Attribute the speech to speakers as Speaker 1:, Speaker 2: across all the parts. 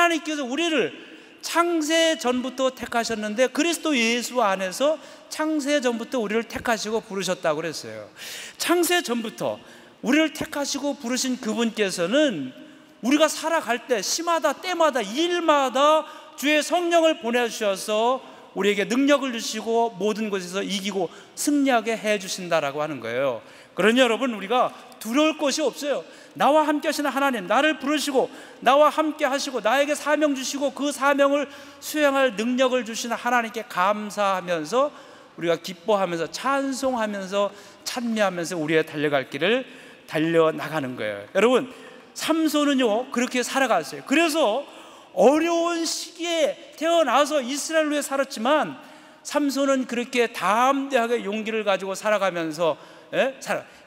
Speaker 1: 하나님께서 우리를 창세 전부터 택하셨는데 그리스도 예수 안에서 창세 전부터 우리를 택하시고 부르셨다고 그랬어요. 창세 전부터 우리를 택하시고 부르신 그분께서는 우리가 살아갈 때 시마다 때마다 일마다 주의 성령을 보내주셔서 우리에게 능력을 주시고 모든 곳에서 이기고 승리하게 해주신다라고 하는 거예요. 그러니 여러분, 우리가 두려울 것이 없어요. 나와 함께 하시는 하나님, 나를 부르시고 나와 함께 하시고 나에게 사명 주시고 그 사명을 수행할 능력을 주시는 하나님께 감사하면서 우리가 기뻐하면서 찬송하면서 찬미하면서 우리의 달려갈 길을 달려나가는 거예요. 여러분, 삼손은요 그렇게 살아갔어요. 그래서 어려운 시기에 태어나서 이스라엘 위에 살았지만 삼손은 그렇게 담대하게 용기를 가지고 살아가면서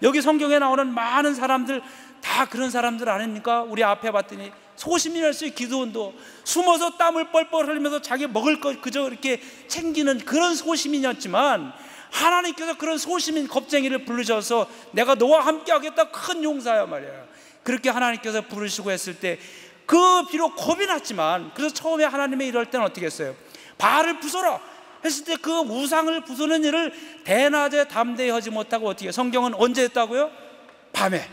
Speaker 1: 여기 성경에 나오는 많은 사람들 다 그런 사람들 아닙니까? 우리 앞에 봤더니 소시민이었어요. 기드온도 숨어서 땀을 뻘뻘 흘리면서 자기 먹을 것 그저 이렇게 챙기는 그런 소시민이었지만 하나님께서 그런 소시민 겁쟁이를 부르셔서 내가 너와 함께 하겠다, 큰 용사야 말이야. 그렇게 하나님께서 부르시고 했을 때 그 비록 겁이 났지만, 그래서 처음에 하나님이 이럴 때는 어떻게 했어요? 바알을 부숴라 했을 때 그 우상을 부수는 일을 대낮에 담대히 하지 못하고 어떻게, 성경은 언제 했다고요? 밤에.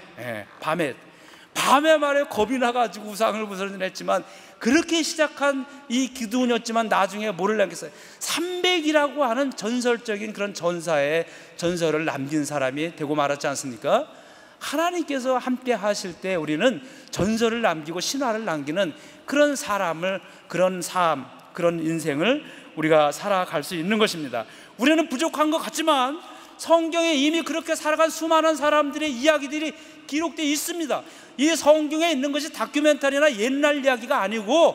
Speaker 1: 밤에 말에 겁이 나가지고 우상을 부수는 했지만, 그렇게 시작한 이 기드온이었지만 나중에 뭐를 남겼어요? 300이라고 하는 전설적인 그런 전사의 전설을 남긴 사람이 되고 말았지 않습니까? 하나님께서 함께 하실 때 우리는 전설을 남기고 신화를 남기는 그런 사람을, 그런 삶, 그런 인생을 우리가 살아갈 수 있는 것입니다. 우리는 부족한 것 같지만 성경에 이미 그렇게 살아간 수많은 사람들의 이야기들이 기록되어 있습니다. 이 성경에 있는 것이 다큐멘터리나 옛날 이야기가 아니고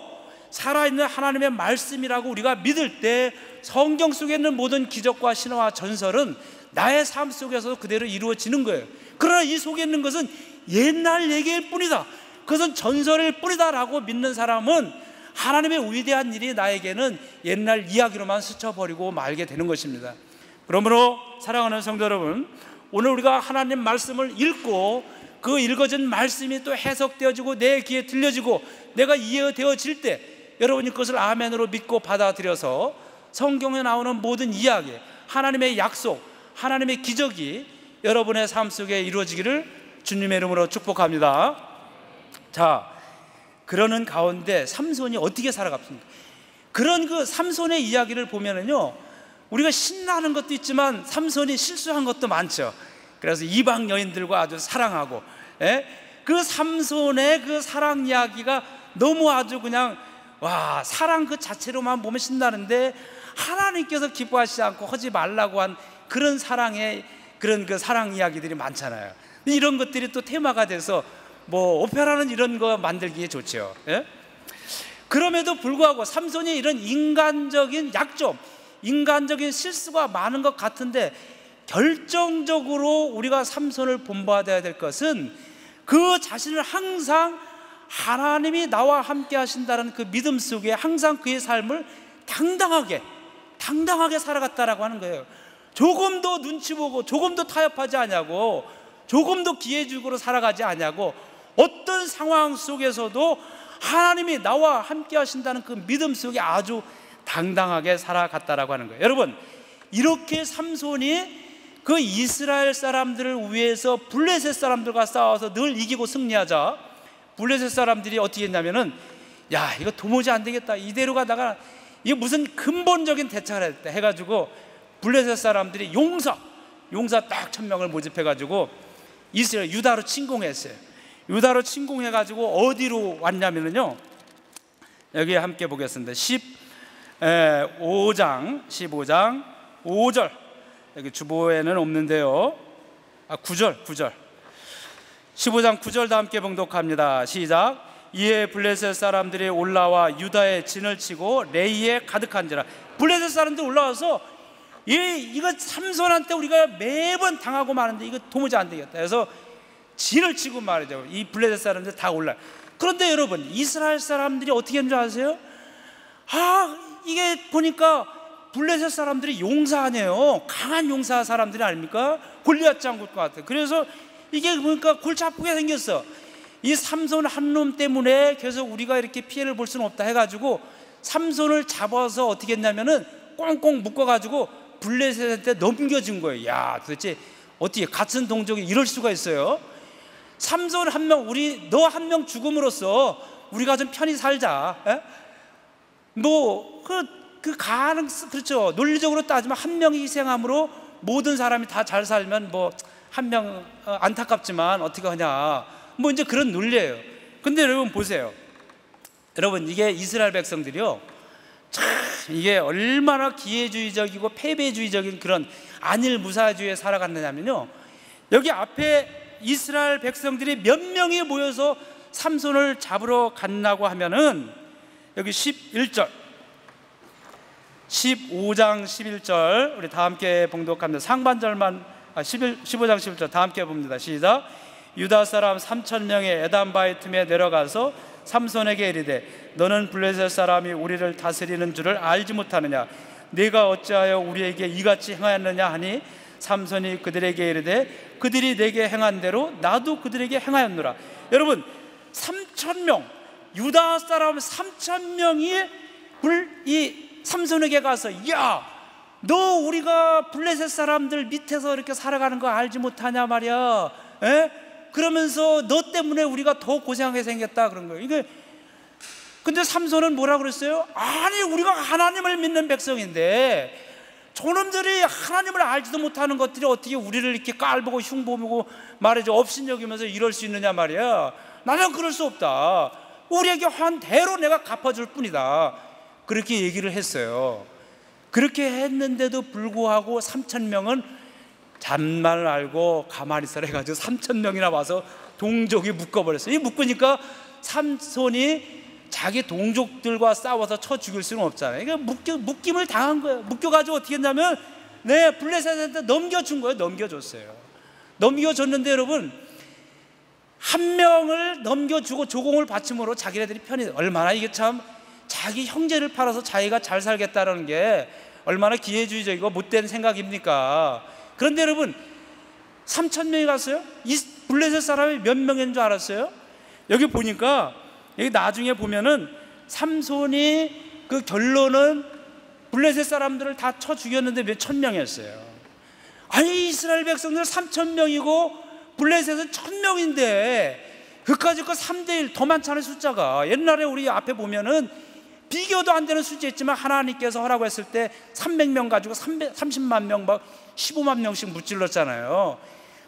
Speaker 1: 살아있는 하나님의 말씀이라고 우리가 믿을 때 성경 속에 있는 모든 기적과 신화와 전설은 나의 삶 속에서도 그대로 이루어지는 거예요. 그러나 이 속에 있는 것은 옛날 얘기일 뿐이다, 그것은 전설일 뿐이다 라고 믿는 사람은 하나님의 위대한 일이 나에게는 옛날 이야기로만 스쳐버리고 말게 되는 것입니다. 그러므로 사랑하는 성도 여러분, 오늘 우리가 하나님 말씀을 읽고 그 읽어진 말씀이 또 해석되어지고 내 귀에 들려지고 내가 이해되어질 때 여러분이 그것을 아멘으로 믿고 받아들여서 성경에 나오는 모든 이야기, 하나님의 약속, 하나님의 기적이 여러분의 삶 속에 이루어지기를 주님의 이름으로 축복합니다. 자, 그러는 가운데 삼손이 어떻게 살아갔습니까? 그런 그 삼손의 이야기를 보면은요, 우리가 신나는 것도 있지만 삼손이 실수한 것도 많죠. 그래서 이방 여인들과 아주 사랑하고, 그 삼손의 그 사랑 이야기가 너무 아주 그냥 와, 사랑 그 자체로만 보면 신나는데 하나님께서 기뻐하시지 않고 하지 말라고 한 그런 사랑의 그런 그 사랑 이야기들이 많잖아요. 이런 것들이 또 테마가 돼서 뭐 오페라는 이런 거 만들기에 좋죠. 그럼에도 불구하고 삼손이 이런 인간적인 약점, 인간적인 실수가 많은 것 같은데 결정적으로 우리가 삼손을 본받아야 될 것은 그 자신을 항상 하나님이 나와 함께 하신다는 그 믿음 속에 항상 그의 삶을 당당하게 살아갔다라고 하는 거예요. 조금 더 눈치 보고 조금 더 타협하지 않냐고, 조금 더 기회주의로 살아가지 않냐고, 어떤 상황 속에서도 하나님이 나와 함께 하신다는 그 믿음 속에 아주 당당하게 살아갔다라고 하는 거예요. 여러분, 이렇게 삼손이 그 이스라엘 사람들을 위해서 블레셋 사람들과 싸워서 늘 이기고 승리하자 블레셋 사람들이 어떻게 했냐면은, 야, 이거 도무지 안 되겠다, 이대로 가다가 이게 무슨 근본적인 대책을 했다 해가지고 블레셋 사람들이 용사 딱 1000명을 모집해가지고 이스라엘 유다로 침공했어요. 유다로 침공해가지고 어디로 왔냐면요, 여기 함께 보겠습니다. 15장 5절, 여기 주보에는 없는데요, 9절 15장 9절도 함께 봉독합니다. 시작. 이에 블레셋 사람들이 올라와 유다의 진을 치고 레이에 가득한지라. 블레셋 사람들이 올라와서 이거 삼손한테 우리가 매번 당하고 마는데 이거 도무지 안 되겠다 해서 진을 치고 말이죠. 이 블레셋 사람들 다 올라. 그런데 여러분, 이스라엘 사람들이 어떻게 했는 줄 아세요? 이게 보니까 블레셋 사람들이 용사 아니에요. 강한 용사 사람들이 아닙니까? 골리앗 장군 같아. 그래서 이게 보니까 골치 아프게 생겼어. 이 삼손 한 놈 때문에 계속 우리가 이렇게 피해를 볼 수는 없다 해가지고 삼손을 잡아서 어떻게 했냐면은 꽁꽁 묶어가지고 블레셋한테 넘겨준 거예요. 야, 도대체 어떻게 같은 동족이 이럴 수가 있어요? 삼손 한 명, 너 한 명 죽음으로써 우리가 좀 편히 살자. 에? 뭐 그렇죠. 논리적으로 따지면 한 명이 희생함으로 모든 사람이 다 잘 살면 뭐 한 명 안타깝지만 어떻게 하냐. 뭐 이제 그런 논리예요. 근데 여러분 보세요. 여러분, 이게 이스라엘 백성들이요, 참 이게 얼마나 기회주의적이고 패배주의적인 그런 안일무사주의에 살아갔느냐면요, 여기 앞에 이스라엘 백성들이 몇 명이 모여서 삼손을 잡으러 갔나고 하면은 여기 11절, 15장 11절 우리 다 함께 봉독합니다. 상반절만 15장 11절 다 함께 봅니다. 시작. 유다 사람 3,000명의 에담바의 틈에 내려가서 삼손에게 이르되 너는 블레셋 사람이 우리를 다스리는 줄을 알지 못하느냐? 네가 어찌하여 우리에게 이같이 행하였느냐 하니 삼손이 그들에게 이르되 그들이 내게 행한 대로 나도 그들에게 행하였노라. 여러분, 3,000명, 유다 사람 3,000명이 이 삼손에게 가서 야, 너 우리가 블레셋 사람들 밑에서 이렇게 살아가는 거 알지 못하냐 말이야. 에? 그러면서 너 때문에 우리가 더 고생하게 생겼다 그런 거예요. 이게 근데 삼손은 뭐라 그랬어요? 아니, 우리가 하나님을 믿는 백성인데 저놈들이 하나님을 알지도 못하는 것들이 어떻게 우리를 이렇게 깔보고 흉보고 말이죠, 업신여기면서 이럴 수 있느냐 말이야. 나는 그럴 수 없다. 우리에게 한 대로 내가 갚아줄 뿐이다. 그렇게 얘기를 했어요. 그렇게 했는데도 불구하고 3,000명은 잔말 알고 가만히 있어라 해가지고 3,000명이나 와서 동족이 묶어버렸어요. 이 묶으니까 삼손이 자기 동족들과 싸워서 쳐 죽일 수는 없잖아요. 그러니까 묶임을 당한 거예요. 묶여가지고 어떻게 했냐면 블레셋한테 넘겨준 거예요. 넘겨줬어요. 넘겨줬는데 여러분, 한 명을 넘겨주고 조공을 바침으로 자기네들이 편히, 얼마나 이게 참 자기 형제를 팔아서 자기가 잘 살겠다는 게 얼마나 기회주의적이고 못된 생각입니까? 그런데 여러분, 3,000명이 갔어요? 이 블레셋 사람이 몇 명인 줄 알았어요? 여기 보니까, 여기 나중에 보면은 삼손이 그 결론은 블레셋 사람들을 다 쳐 죽였는데 몇 천 명이었어요. 아니, 이스라엘 백성들 3,000명이고 블레셋은 1,000명인데 그까짓 거 3대1 더 많잖아요, 숫자가. 옛날에 우리 앞에 보면은 비교도 안 되는 숫자였지만 하나님께서 하라고 했을 때 300명 가지고 30만 명, 막 15만 명씩 무찔렀잖아요.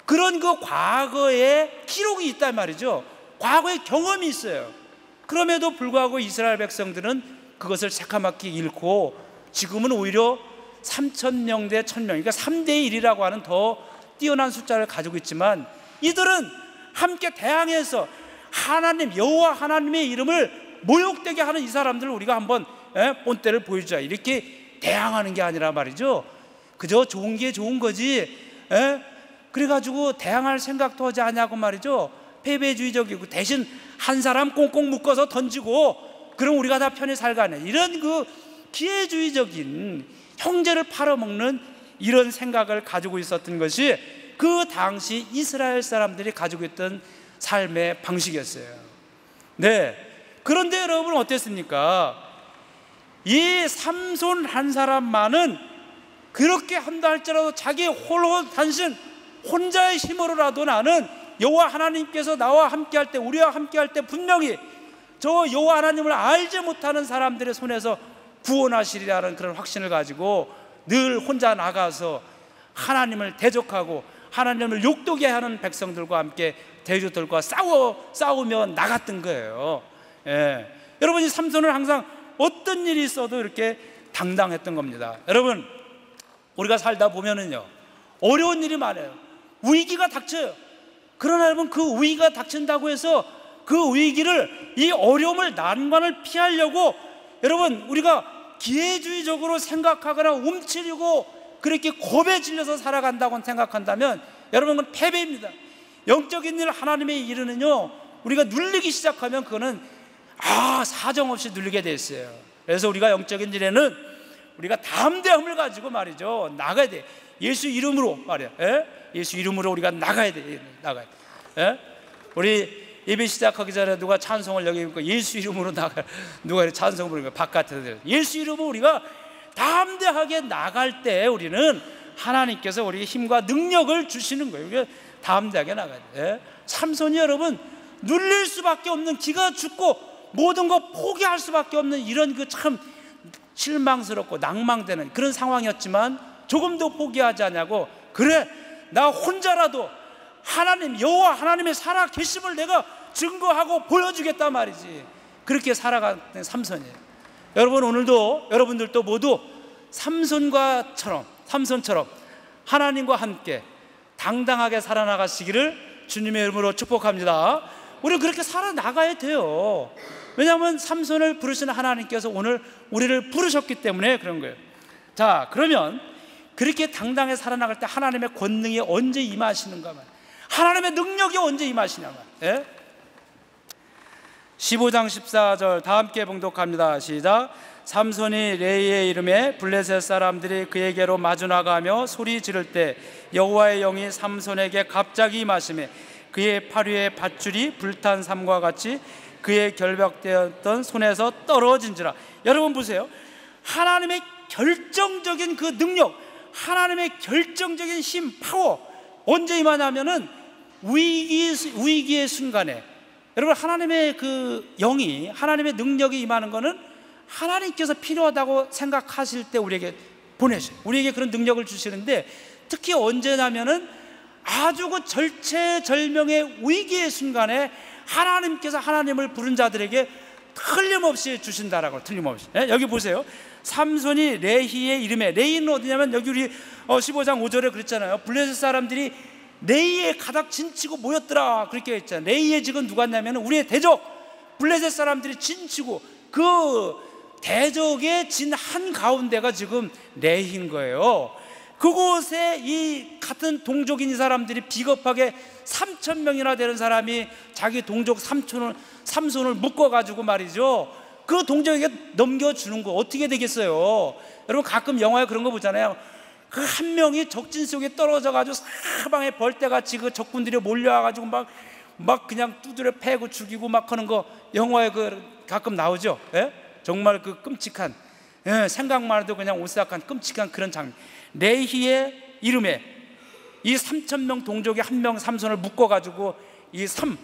Speaker 1: 그런 그 과거의 기록이 있단 말이죠. 과거의 경험이 있어요. 그럼에도 불구하고 이스라엘 백성들은 그것을 새카맣게 잃고 지금은 오히려 3,000명 대 1,000명, 그러니까 3대1이라고 하는 더 뛰어난 숫자를 가지고 있지만 이들은 함께 대항해서 하나님, 여호와 하나님의 이름을 모욕되게 하는 이 사람들을 우리가 한번 본때를 보여주자, 이렇게 대항하는 게 아니라 말이죠, 그저 좋은 게 좋은 거지, 그래가지고 대항할 생각도 하지 않냐고 말이죠. 패배주의적이고 대신 한 사람 꽁꽁 묶어서 던지고 그럼 우리가 다 편히 살가네, 이런 그 기회주의적인 형제를 팔아먹는 이런 생각을 가지고 있었던 것이 그 당시 이스라엘 사람들이 가지고 있던 삶의 방식이었어요. 네. 그런데 여러분 어땠습니까? 이 삼손 한 사람만은 그렇게 한다 할지라도 자기 홀로 단신 혼자의 힘으로라도 나는 여호와 하나님께서 나와 함께할 때, 우리와 함께할 때 분명히 저 여호와 하나님을 알지 못하는 사람들의 손에서 구원하시리라는 그런 확신을 가지고 늘 혼자 나가서 하나님을 대적하고 하나님을 욕되게 하는 백성들과 함께 대적들과 싸우며 나갔던 거예요. 예. 여러분, 이 삼손은 항상 어떤 일이 있어도 이렇게 당당했던 겁니다. 여러분, 우리가 살다 보면은요, 어려운 일이 많아요. 위기가 닥쳐요. 그러나 여러분, 그 위기가 닥친다고 해서 그 위기를, 이 어려움을, 난관을 피하려고 여러분 우리가 기회주의적으로 생각하거나 움츠리고 그렇게 겁에 질려서 살아간다고 생각한다면 여러분, 그건 패배입니다. 영적인 일, 하나님의 일은요, 우리가 눌리기 시작하면 그거는 사정없이 눌리게 돼 있어요. 그래서 우리가 영적인 일에는 우리가 담대함을 가지고 말이죠, 나가야 돼. 예수 이름으로 말이야. 예수 이름으로 우리가 나가야 돼. 우리 예배 시작하기 전에 누가 찬송을 여기 있고 예수 이름으로 나가, 누가 찬송 부르는 거 바깥에서 예수 이름으로 우리가 담대하게 나갈 때 우리는 하나님께서 우리에게 힘과 능력을 주시는 거예요. 우리가 담대하게 나가야 돼요. 삼손이 여러분 눌릴 수밖에 없는, 기가 죽고 모든 거 포기할 수밖에 없는 이런 그 참 실망스럽고 낭망되는 그런 상황이었지만 조금도 포기하지 않냐고, 그래 나 혼자라도 하나님 여호와 하나님의 살아 계심을 내가 증거하고 보여주겠단 말이지. 그렇게 살아가는 삼손이에요. 여러분 오늘도 여러분들도 모두 삼손처럼 하나님과 함께 당당하게 살아나가시기를 주님의 이름으로 축복합니다. 우리는 그렇게 살아나가야 돼요. 왜냐하면 삼손을 부르시는 하나님께서 오늘 우리를 부르셨기 때문에 그런 거예요. 자, 그러면 그렇게 당당하게 살아나갈 때 하나님의 권능이 언제 임하시는가 말이에요. 하나님의 능력이 언제 임하시냐 말이에요. 15장 14절 다 함께 봉독합니다. 시작. 삼손이 레이의 이름에 블레셋 사람들이 그에게로 마주 나가며 소리 지를 때 여호와의 영이 삼손에게 갑자기 임하시매 그의 팔 위에 밧줄이 불탄 삼과 같이 그의 결박되었던 손에서 떨어진지라. 여러분 보세요. 하나님의 결정적인 그 능력, 하나님의 결정적인 힘, 파워 언제 임하냐면은 위기의 순간에. 여러분 하나님의 그 영이, 하나님의 능력이 임하는 거는 하나님께서 필요하다고 생각하실 때 우리에게 보내셔요. 우리에게 그런 능력을 주시는데, 특히 언제냐면은 아주 그 절체절명의 위기의 순간에 하나님께서 하나님을 부른 자들에게 틀림없이 주신다라고. 틀림없이. 여기 보세요. 삼손이 레히의 이름에, 레히는 어디냐면 여기 우리 15장 5절에 그랬잖아요. 블레셋 사람들이 레히에 가닥 진치고 모였더라 그렇게 했잖아요. 레히의 직은 누구였냐면 우리의 대적 블레셋 사람들이 진치고 그 대적의 진 한가운데가 지금 레히인 거예요. 그곳에 이 같은 동족인 사람들이 비겁하게 3,000명이나 되는 사람이 자기 동족 삼손을 묶어가지고 말이죠, 그 동족에게 넘겨주는 거 어떻게 되겠어요? 여러분 가끔 영화에 그런 거 보잖아요. 그 한 명이 적진 속에 떨어져가지고 사방에 벌떼같이 그 적군들이 몰려와가지고 막 그냥 두드려 패고 죽이고 막 하는 거 영화에 그 가끔 나오죠. 예? 정말 그 끔찍한, 생각만 해도 그냥 오싹한 끔찍한 그런 장면. 레히의 이름에 이 3,000명 동족이 한 명 삼손을 묶어가지고 이 삼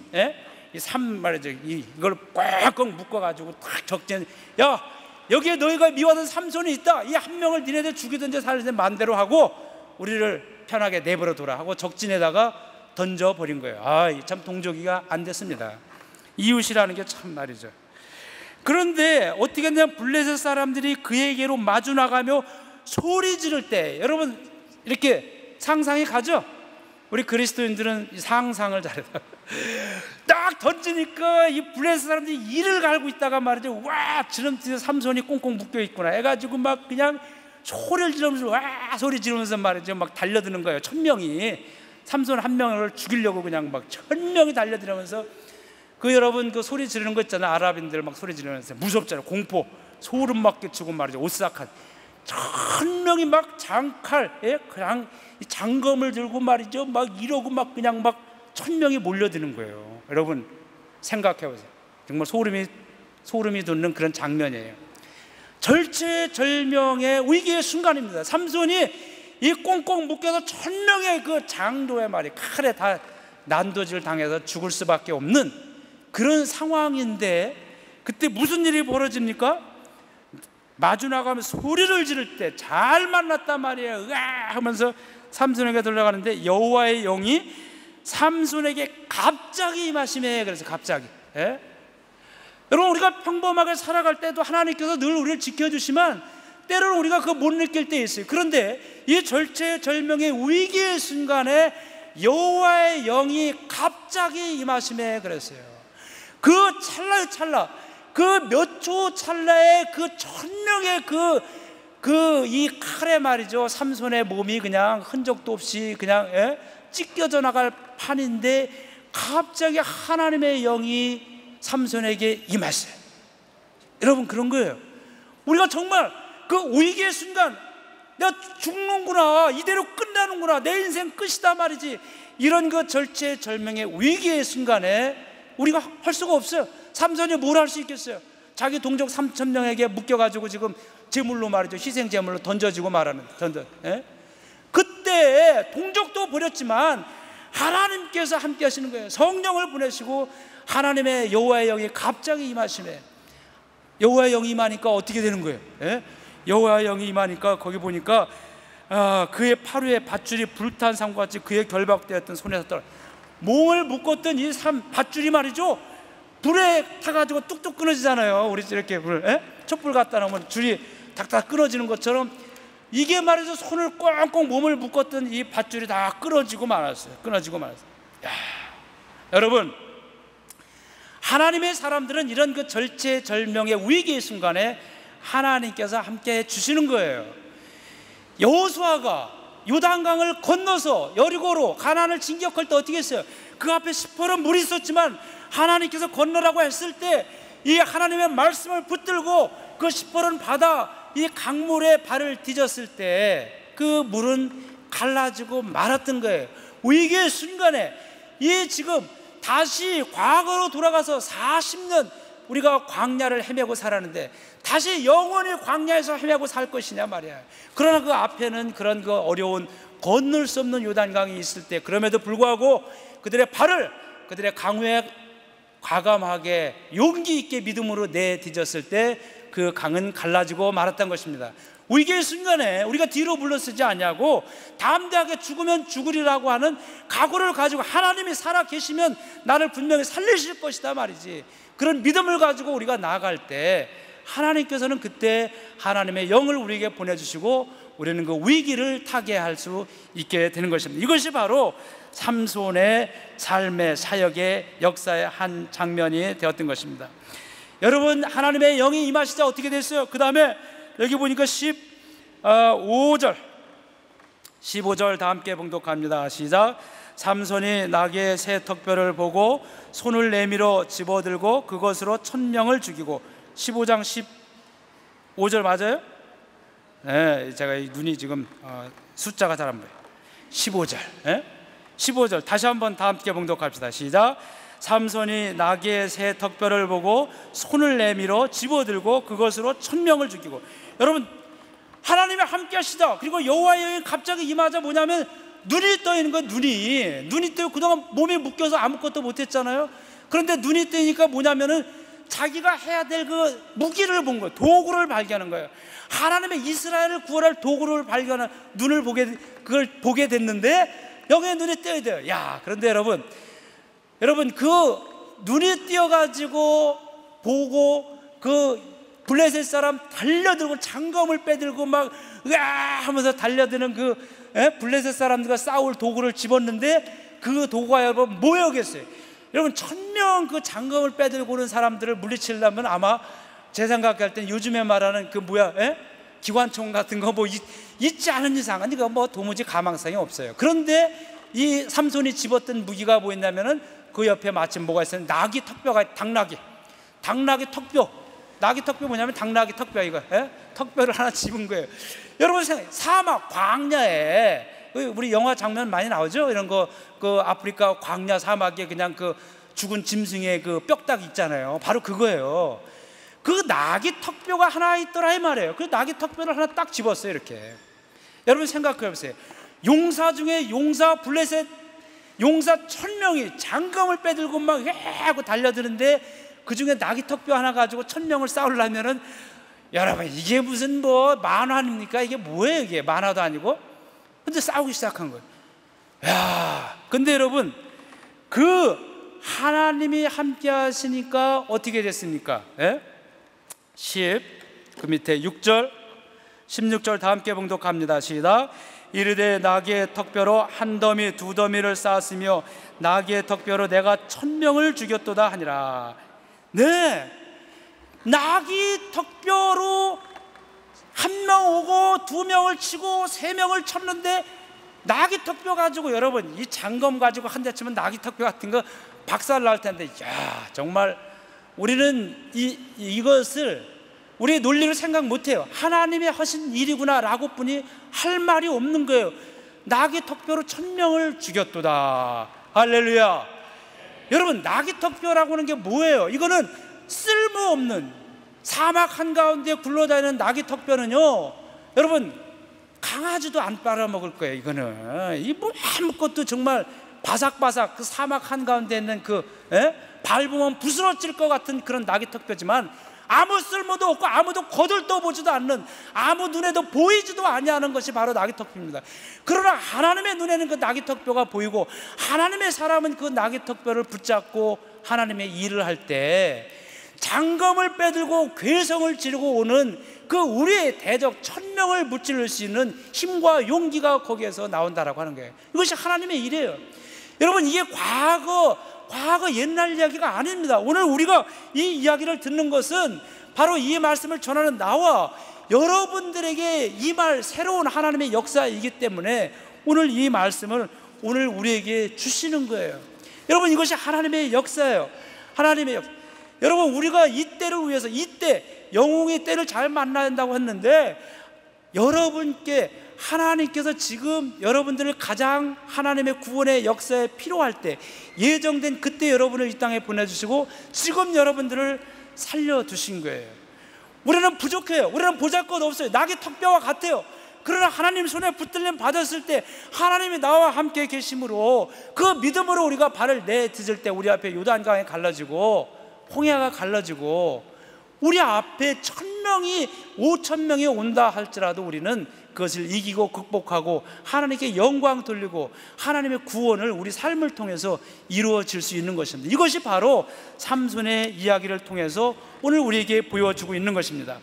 Speaker 1: 말이죠. 이걸 꽉꽉 묶어가지고 탁 적진, 야 여기에 너희가 미워하는 삼손이 있다. 이 한 명을 니네들 죽이든지 살리든지 마음대로 하고 우리를 편하게 내버려 둬라 하고 적진에다가 던져버린 거예요. 참 동족이가 안 됐습니다. 이웃이라는 게 참 말이죠. 그런데 어떻게 했냐면 블레셋 사람들이 그에게로 마주 나가며 소리 지를 때, 여러분 이렇게 상상이 가죠? 우리 그리스도인들은 이 상상을 잘해요. 딱 던지니까 이 블레셋 사람들이 이를 갈고 있다가 말이죠, 와 지름 뒤에 삼손이 꽁꽁 묶여 있구나 해가지고 막 그냥 소리를 지르면서 와 소리 지르면서 말이죠 막 달려드는 거예요. 1,000명이 삼손 한 명을 죽이려고 그냥 막 1,000명이 달려들면서 그 여러분 그 소리 지르는 거 있잖아요. 아랍인들 막 소리 지르면서 무섭잖아요. 공포, 소름 막 끼치고 말이죠. 오싹한 1,000명이 막 장칼, 그냥 장검을 들고 말이죠 막 이러고 막 그냥 막 1,000명이 몰려드는 거예요. 여러분 생각해보세요. 정말 소름이 돋는 그런 장면이에요. 절체절명의 위기의 순간입니다. 삼손이 이 꽁꽁 묶여서 1,000명의 그 장도의 말이 칼에 다 난도질 당해서 죽을 수밖에 없는 그런 상황인데, 그때 무슨 일이 벌어집니까? 마주 나가면 소리를 지를 때 잘 만났단 말이에요. 으아 하면서 삼손에게 들어가는데 여호와의 영이 삼손에게 갑자기 임하시매. 그래서 갑자기. 여러분 우리가 평범하게 살아갈 때도 하나님께서 늘 우리를 지켜주시면 때로는 우리가 그거 못 느낄 때 있어요. 그런데 이 절체절명의 위기의 순간에 여호와의 영이 갑자기 임하시매 그랬어요. 그 찰나 그 몇 초 찰나에 그 1,000명의 이 칼에 말이죠 삼손의 몸이 그냥 흔적도 없이 그냥 찢겨져 나갈 판인데 갑자기 하나님의 영이 삼손에게 임하세요. 여러분 그런 거예요. 우리가 정말 그 위기의 순간 내가 죽는구나, 이대로 끝나는구나, 내 인생 끝이다 말이지, 이런 그 절체절명의 위기의 순간에 우리가 할 수가 없어요. 삼손이 뭘 할 수 있겠어요? 자기 동족 3,000명에게 묶여가지고 지금 제물로 말이죠, 희생 제물로 던져지고 말하는 그때 동족도 버렸지만 하나님께서 함께 하시는 거예요. 성령을 보내시고 하나님의 여호와의 영이 갑자기 임하시네. 여호와의 영이 임하니까 어떻게 되는 거예요? 여호와의 영이 임하니까 거기 보니까 그의 팔 위에 밧줄이 불탄 상과 같이 그의 결박되었던 손에서 떨어. 몸을 묶었던 이 밧줄이 말이죠, 불에 타가지고 뚝뚝 끊어지잖아요. 우리 이렇게 촛불 갖다 놓으면 줄이 닥닥 끊어지는 것처럼 이게 말이죠, 손을 꽁꽁 몸을 묶었던 이 밧줄이 다 끊어지고 말았어요. 야, 여러분, 하나님의 사람들은 이런 그 절체절명의 위기의 순간에 하나님께서 함께 해주시는 거예요. 여호수아가 요단강을 건너서 여리고로 가나안을 진격할 때 어떻게 했어요? 그 앞에 시퍼런 물이 있었지만 하나님께서 건너라고 했을 때 이 하나님의 말씀을 붙들고 그 시퍼런 바다 이 강물에 발을 디뎠을 때 그 물은 갈라지고 말았던 거예요. 위기의 순간에 이 지금 다시 과거로 돌아가서 40년 우리가 광야를 헤매고 살았는데 다시 영원히 광야에서 헤매고 살 것이냐 말이야. 그러나 그 앞에는 그런 그 어려운 건널 수 없는 요단강이 있을 때 그럼에도 불구하고 그들의 발을 그들의 강우에 과감하게 용기 있게 믿음으로 내딛었을 때 그 강은 갈라지고 말았던 것입니다. 위기의 순간에 우리가 뒤로 물러서지 않냐고 담대하게 죽으면 죽으리라고 하는 각오를 가지고 하나님이 살아 계시면 나를 분명히 살리실 것이다 말이지. 그런 믿음을 가지고 우리가 나아갈 때 하나님께서는 그때 하나님의 영을 우리에게 보내주시고 우리는 그 위기를 타개할 수 있게 되는 것입니다. 이것이 바로 삼손의 삶의 사역의 역사의 한 장면이 되었던 것입니다. 여러분, 하나님의 영이 임하시자 어떻게 됐어요? 그 다음에 여기 보니까 15절 다 함께 봉독합니다. 시작. 삼손이 나귀의 새 턱뼈를 보고 손을 내밀어 집어들고 그것으로 1,000명을 죽이고. 15장 15절 맞아요? 네, 제가 눈이 지금 숫자가 잘 안 보여요. 15절 15절 다시 한번 다 함께 봉독합시다. 시작. 삼손이 나귀의 새 턱뼈를 보고 손을 내밀어 집어들고 그것으로 1,000명을 죽이고. 여러분, 하나님이 함께 하시다. 그리고 여호와의 영이 갑자기 임하자 뭐냐면 눈이 떠 있는 거예요. 눈이 떠. 그동안 몸에 묶여서 아무것도 못했잖아요. 그런데 눈이 뜨니까 뭐냐면은 자기가 해야 될 그 무기를 본 거예요. 도구를 발견한 거예요. 하나님의 이스라엘을 구원할 도구를 발견한 눈을 그걸 보게 됐는데 여기에 눈이 떠야 돼요. 야, 그런데 여러분 그 눈이 띄어가지고 보고 그 블레셋 사람 달려들고 장검을 빼들고 막 으아 하면서 달려드는 그 블레셋 사람들과 싸울 도구를 집었는데 그 도구가 여러분 뭐였겠어요? 여러분 1,000명 그 장검을 빼들고 오는 사람들을 물리치려면 아마 제 생각할 땐 요즘에 말하는 그 기관총 같은 거 뭐 있지 않은 이상 그러니까 뭐 도무지 가망성이 없어요. 그런데 이 삼손이 집었던 무기가 뭐였냐면은 그 옆에 마침 뭐가 있어요? 나귀 턱뼈가 당나귀 턱뼈. 나귀 턱뼈 뭐냐면 당나귀 턱뼈 이거 턱뼈를 하나 집은 거예요. 여러분 사막 광야에 우리 영화 장면 많이 나오죠? 이런 거 그 아프리카 광야 사막에 그냥 그 죽은 짐승의 그 뼈딱 있잖아요. 바로 그거예요. 그 나귀 턱뼈가 하나 있더라 이 말이에요. 그 나귀 턱뼈를 하나 딱 집었어요. 이렇게. 여러분 생각해 보세요. 용사 중에 블레셋 용사 1,000명이 장검을 빼들고 막 하고 달려드는데 그 중에 나귀 턱뼈 하나 가지고 1,000명을 싸우려면은 여러분 이게 무슨 만화입니까? 이게 뭐예요? 이게 만화도 아니고. 근데 싸우기 시작한 거예요. 야, 근데 여러분 그 하나님이 함께 하시니까 어떻게 됐습니까? 그 밑에 6절 16절 다 함께 봉독합니다. 시작. 이르되 나귀의 턱뼈로 한 더미 두 더미를 쌓았으며 나귀의 턱뼈로 내가 1,000명을 죽였도다 하니라. 네, 나귀 턱뼈로 1명 오고 2명을 치고 3명을 쳤는데 나귀 턱뼈 가지고 여러분 이 장검 가지고 한 대 치면 나귀 턱뼈 같은 거 박살 날 텐데, 야 정말 우리는 이것을 우리의 논리를 생각 못해요. 하나님이 하신 일이구나 라고 뿐이 할 말이 없는 거예요. 나귀 턱뼈로 1,000명을 죽였도다. 할렐루야. 여러분, 나귀턱뼈라고 하는 게 뭐예요? 이거는 쓸모없는 사막 한가운데 굴러다니는 나귀턱뼈는요, 여러분, 강아지도 안 빨아먹을 거예요. 이거는 이 뭐 아무것도 정말 바삭바삭 그 사막 한가운데 있는 밟으면 부스러질 것 같은 그런 나귀턱뼈지만 아무 쓸모도 없고 아무도 거들떠보지도 않는, 아무 눈에도 보이지도 아니하는 것이 바로 나귀턱뼈입니다. 그러나 하나님의 눈에는 그 나귀턱뼈가 보이고, 하나님의 사람은 그 나귀턱뼈를 붙잡고 하나님의 일을 할 때 장검을 빼들고 괴성을 지르고 오는 그 우리의 대적 1000명을 무찌를 수 있는 힘과 용기가 거기에서 나온다라고 하는 거예요. 이것이 하나님의 일이에요. 여러분, 이게 과거 옛날 이야기가 아닙니다. 오늘 우리가 이 이야기를 듣는 것은 바로 이 말씀을 전하는 나와 여러분들에게 임할 새로운 하나님의 역사이기 때문에 오늘 이 말씀을 오늘 우리에게 주시는 거예요. 여러분, 이것이 하나님의 역사예요. 하나님의 역사. 여러분, 우리가 이 때를 위해서, 이때 영웅의 때를 잘 만나야 한다고 했는데, 여러분께 하나님께서 지금 여러분들을 가장 하나님의 구원의 역사에 필요할 때 예정된 그때 여러분을 이 땅에 보내주시고 지금 여러분들을 살려두신 거예요. 우리는 부족해요. 우리는 보잘것없어요. 나귀턱뼈와 같아요. 그러나 하나님 손에 붙들림 받았을 때 하나님이 나와 함께 계심으로 그 믿음으로 우리가 발을 내딛을 때 우리 앞에 요단강이 갈라지고 홍해가 갈라지고 우리 앞에 1000명이 5000명이 온다 할지라도 우리는 그것을 이기고 극복하고 하나님께 영광 돌리고 하나님의 구원을 우리 삶을 통해서 이루어질 수 있는 것입니다. 이것이 바로 삼손의 이야기를 통해서 오늘 우리에게 보여주고 있는 것입니다.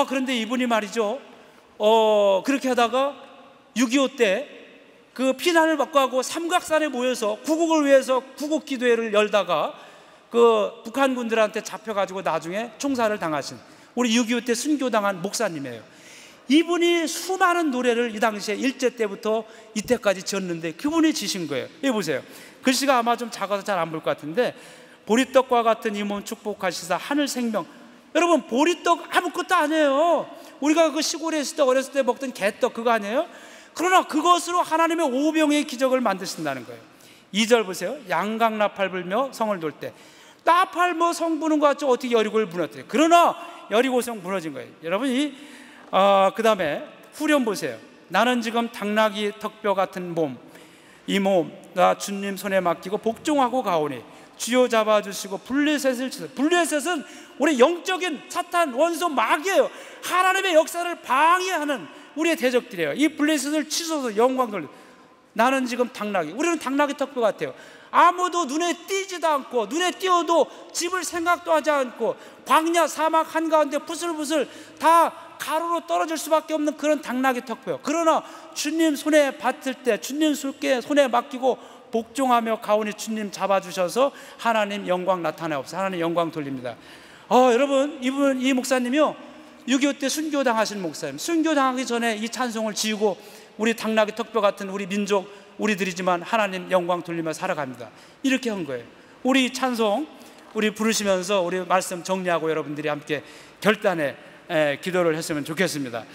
Speaker 1: 그런데 이분이 말이죠, 그렇게 하다가 6.25 때 그 피난을 받고 하고 삼각산에 모여서 구국을 위해서 구국 기도회를 열다가 그 북한군들한테 잡혀가지고 나중에 총살을 당하신 우리 6.25 때 순교당한 목사님이에요. 이분이 수많은 노래를 이 당시에 일제 때부터 이때까지 지었는데 그분이 지신 거예요. 여기 보세요. 글씨가 아마 좀 작아서 잘 안 보일 것 같은데, 보리떡과 같은 이 몸 축복하시사 하늘 생명. 여러분, 보리떡 아무것도 아니에요. 우리가 그 시골에 있을 때 어렸을 때 먹던 개떡 그거 아니에요? 그러나 그것으로 하나님의 오병의 기적을 만드신다는 거예요. 2절 보세요. 양강나팔 불며 성을 돌 때, 나팔 뭐 성 부는 것 같죠. 어떻게 여리고를 무너뜨려요. 그러나 여리고성 무너진 거예요. 여러분, 그 다음에 후렴 보세요. 나는 지금 당나귀 턱뼈 같은 몸, 이 몸 나 주님 손에 맡기고 복종하고 가오니 주여 잡아주시고 블레셋을 치소서. 블레셋은 우리 영적인 사탄 원수 마귀예요. 하나님의 역사를 방해하는 우리의 대적들이에요. 이 블레셋을 치소서. 영광 돌려. 나는 지금 당나귀, 우리는 당나귀 턱뼈 같아요. 아무도 눈에 띄지도 않고, 눈에 띄어도 집을 생각도 하지 않고 광야 사막 한가운데 부슬부슬 다 가로로 떨어질 수밖에 없는 그런 당나귀 턱뼈. 그러나 주님 손에 받을 때 주님 손에 맡기고 복종하며 가오니 주님 잡아주셔서 하나님 영광 나타내옵소서. 하나님 영광 돌립니다. 여러분, 이 목사님이요, 6.25 때 순교당하신 목사님. 순교당하기 전에 이 찬송을 지우고 우리 당나귀 턱뼈 같은 우리 민족 우리들이지만 하나님 영광 돌리며 살아갑니다. 이렇게 한 거예요. 우리 찬송 우리 부르시면서 우리 말씀 정리하고 여러분들이 함께 결단의 기도를 했으면 좋겠습니다.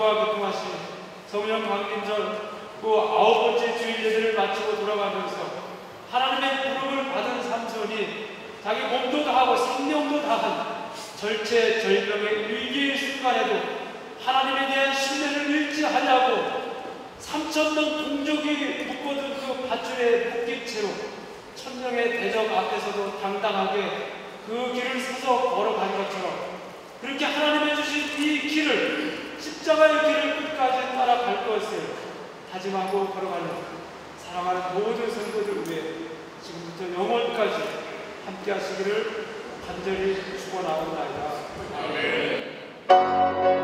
Speaker 2: 고통과 교통하신 성령 강림절 그 9번째 주일 예배를 마치고 돌아가면서 하나님의 부름을 받은 삼손이 자기 몸도 다하고 생명도 다한 절체절명의 위기의 순간에도 하나님에 대한 신뢰를 잃지 않냐고 3,000명 동족이 묶어둔 그 밧줄에 묶인 채로 천명의 대적 앞에서도 당당하게 그 길을 서서 걸어간 것처럼 그렇게 하나님이 주신 이 길을 십자가의 길을 끝까지 따라갈 것을 다짐하고 걸어가는 사랑하는 모든 성도들 위해 지금부터 영원까지 함께 하시기를 간절히 축원하옵나이다. 아멘.